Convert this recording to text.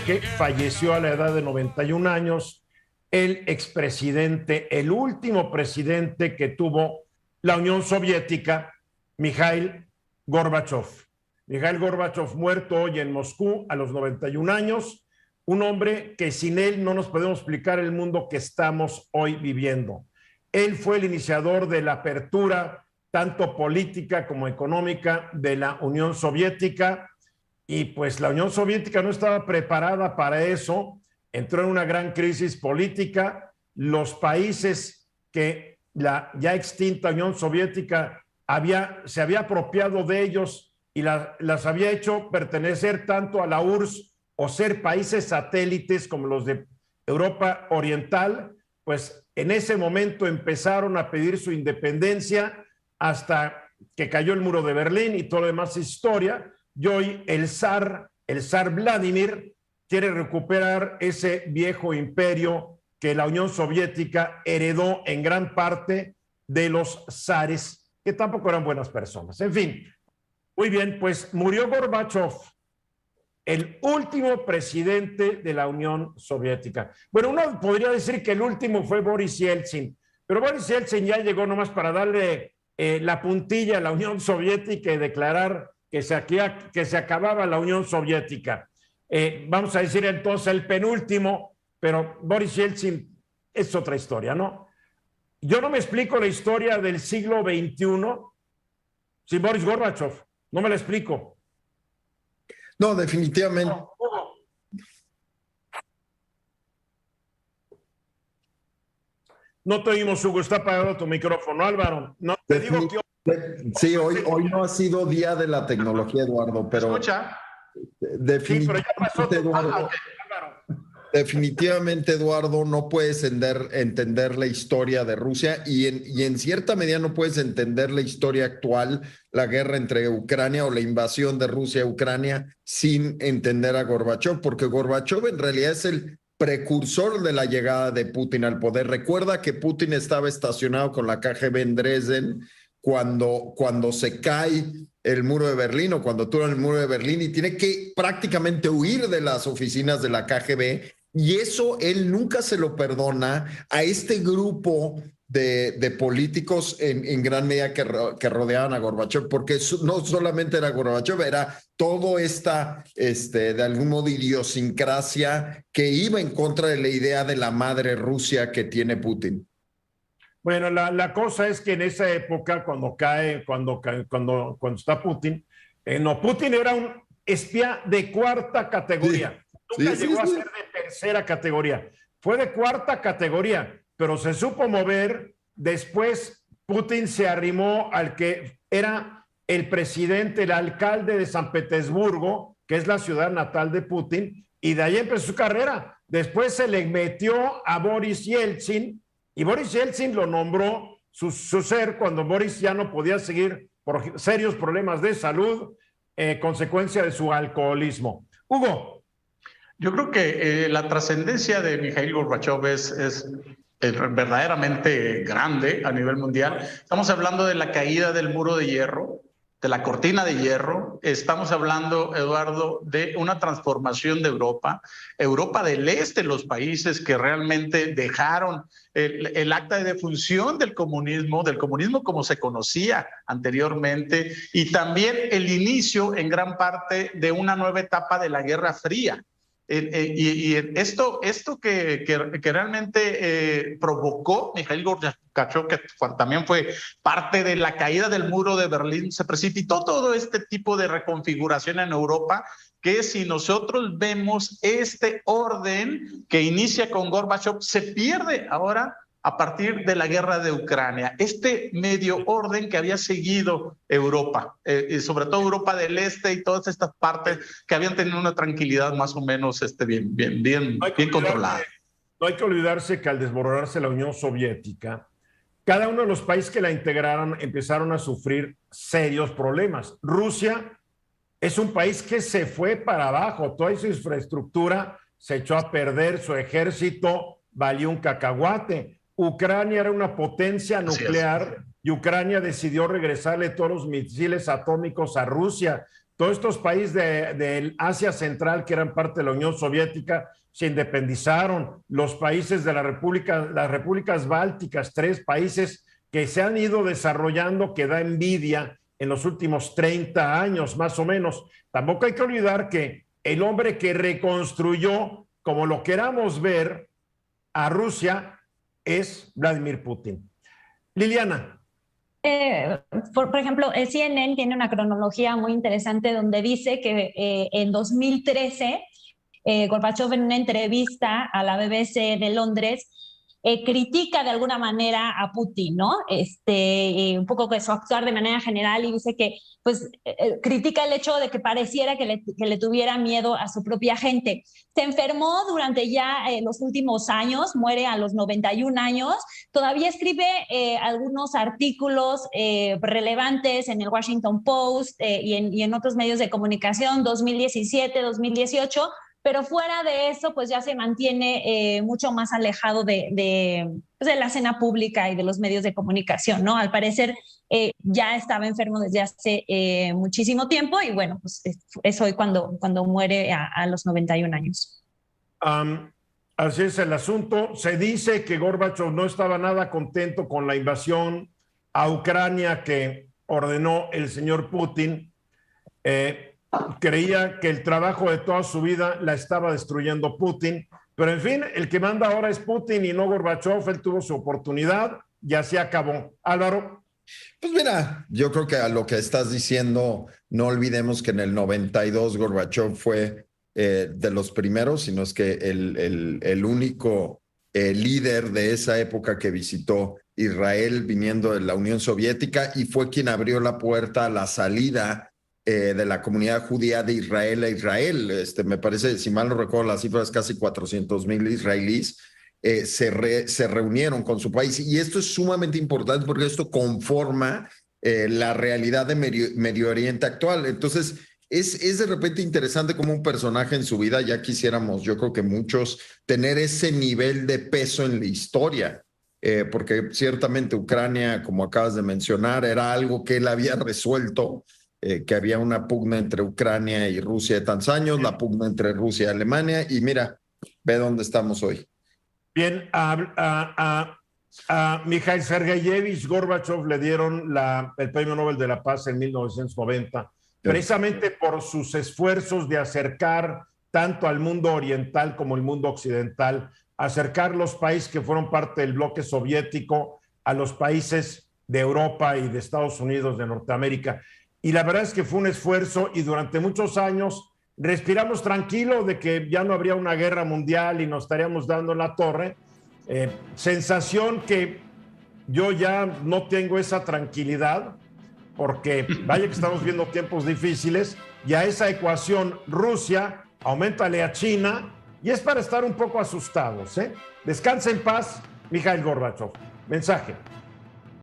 que falleció a la edad de 91 años el expresidente, el último presidente que tuvo la Unión Soviética, Mikhail Gorbachev. Mikhail Gorbachev, muerto hoy en Moscú a los 91 años, un hombre que sin él no nos podemos explicar el mundo que estamos hoy viviendo. Él fue el iniciador de la apertura, tanto política como económica, de la Unión Soviética, y pues la Unión Soviética no estaba preparada para eso, entró en una gran crisis política. Los países que la ya extinta Unión Soviética se había apropiado de ellos y las había hecho pertenecer tanto a la URSS o ser países satélites como los de Europa Oriental, pues en ese momento empezaron a pedir su independencia hasta que cayó el muro de Berlín y todo lo demás historia. Y hoy el zar Vladimir quiere recuperar ese viejo imperio que la Unión Soviética heredó en gran parte de los zares, que tampoco eran buenas personas. En fin, muy bien, pues murió Gorbachev, el último presidente de la Unión Soviética. Bueno, uno podría decir que el último fue Boris Yeltsin, pero Boris Yeltsin ya llegó nomás para darle la puntilla a la Unión Soviética y declarar que se acababa la Unión Soviética. Vamos a decir entonces el penúltimo, pero Boris Yeltsin es otra historia, ¿no? Yo no me explico la historia del siglo XXI sin Boris Gorbachev, no me la explico. No, definitivamente. No te oímos, Hugo, está apagado tu micrófono, Álvaro. No te digo que... Sí, hoy no ha sido día de la tecnología, Eduardo, pero... ¿Escucha? Sí, pero ya pasó. Eduardo, definitivamente, Eduardo, no puedes entender la historia de Rusia y en cierta medida no puedes entender la historia actual, la guerra entre Ucrania o la invasión de Rusia a Ucrania, sin entender a Gorbachev, porque Gorbachev en realidad es el precursor de la llegada de Putin al poder. Recuerda que Putin estaba estacionado con la KGB en Dresden cuando se cae el muro de Berlín o cuando tuvo el muro de Berlín y tiene que prácticamente huir de las oficinas de la KGB, y eso él nunca se lo perdona a este grupo de políticos en gran medida que rodeaban a Gorbachev, porque no solamente era Gorbachev, era todo esta, de algún modo, idiosincrasia que iba en contra de la idea de la madre Rusia que tiene Putin. Bueno, la cosa es que en esa época, cuando está Putin, Putin era un espía de cuarta categoría. Sí. Nunca llegó a ser de tercera categoría. Fue de cuarta categoría, pero se supo mover. Después Putin se arrimó al que era el presidente, el alcalde de San Petersburgo, que es la ciudad natal de Putin, y de ahí empezó su carrera. Después se le metió a Boris Yeltsin, y Boris Yeltsin lo nombró su ser cuando Boris ya no podía seguir por serios problemas de salud, consecuencia de su alcoholismo. Hugo. Yo creo que la trascendencia de Mikhail Gorbachev es verdaderamente grande a nivel mundial. Estamos hablando de la caída del muro de hierro, de la cortina de hierro. Estamos hablando, Eduardo, de una transformación de Europa del Este, los países que realmente dejaron el acta de defunción del comunismo como se conocía anteriormente, y también el inicio en gran parte de una nueva etapa de la Guerra Fría. Y esto que realmente provocó Mikhail Gorbachev, que también fue parte de la caída del muro de Berlín, se precipitó todo este tipo de reconfiguración en Europa, que si nosotros vemos este orden que inicia con Gorbachev, se pierde ahora a partir de la guerra de Ucrania. Este medio orden que había seguido Europa, y sobre todo Europa del Este y todas estas partes que habían tenido una tranquilidad más o menos bien controlada. No hay que olvidarse que al desmoronarse la Unión Soviética, cada uno de los países que la integraron empezaron a sufrir serios problemas. Rusia es un país que se fue para abajo, toda su infraestructura se echó a perder, su ejército valió un cacahuate. Ucrania era una potencia nuclear y Ucrania decidió regresarle todos los misiles atómicos a Rusia. todos estos países del Asia Central, que eran parte de la Unión Soviética, se independizaron. Los países de las repúblicas bálticas, 3 países que se han ido desarrollando, que da envidia en los últimos 30 años, más o menos. Tampoco hay que olvidar que el hombre que reconstruyó, como lo queramos ver, a Rusia es Vladimir Putin. Liliana. Por ejemplo, el CNN tiene una cronología muy interesante donde dice que en 2013, Gorbachov, en una entrevista a la BBC de Londres, critica de alguna manera a Putin, ¿no? Un poco que su actuar de manera general, y dice que pues critica el hecho de que pareciera que le tuviera miedo a su propia gente. Se enfermó durante ya los últimos años, muere a los 91 años, todavía escribe algunos artículos relevantes en el Washington Post y en otros medios de comunicación, 2017, 2018, pero fuera de eso, pues ya se mantiene mucho más alejado de la escena pública y de los medios de comunicación, ¿no? Al parecer ya estaba enfermo desde hace muchísimo tiempo y bueno, pues es hoy cuando muere a los 91 años. Así es el asunto. Se dice que Gorbachov no estaba nada contento con la invasión a Ucrania que ordenó el señor Putin. Creía que el trabajo de toda su vida la estaba destruyendo Putin, pero en fin, el que manda ahora es Putin y no Gorbachov. Él tuvo su oportunidad y así acabó. Álvaro. Pues mira, yo creo que a lo que estás diciendo, no olvidemos que en el 92 Gorbachov fue de los primeros, sino es que el único líder de esa época que visitó Israel viniendo de la Unión Soviética y fue quien abrió la puerta a la salida de la comunidad judía de Israel a Israel. Me parece, si mal no recuerdo las cifras, casi 400,000 israelíes se reunieron con su país. Y esto es sumamente importante porque esto conforma la realidad de Medio Oriente actual. Entonces, es de repente interesante como un personaje en su vida, ya quisiéramos, yo creo que muchos, tener ese nivel de peso en la historia. Porque ciertamente Ucrania, como acabas de mencionar, era algo que él había resuelto, que había una pugna entre Ucrania y Rusia de tantos años, la pugna entre Rusia y Alemania, y mira, ve dónde estamos hoy. Bien, a Mikhail Sergeyevich Gorbachov le dieron el Premio Nobel de la Paz en 1990, precisamente por sus esfuerzos de acercar tanto al mundo oriental como el mundo occidental, acercar los países que fueron parte del bloque soviético a los países de Europa y de Estados Unidos, de Norteamérica. Y la verdad es que fue un esfuerzo y durante muchos años respiramos tranquilo de que ya no habría una guerra mundial y nos estaríamos dando en la torre. Sensación que yo ya no tengo esa tranquilidad porque vaya que estamos viendo tiempos difíciles y a esa ecuación Rusia, auméntale a China y es para estar un poco asustados. Descansa en paz, Mikhail Gorbachov. Mensaje.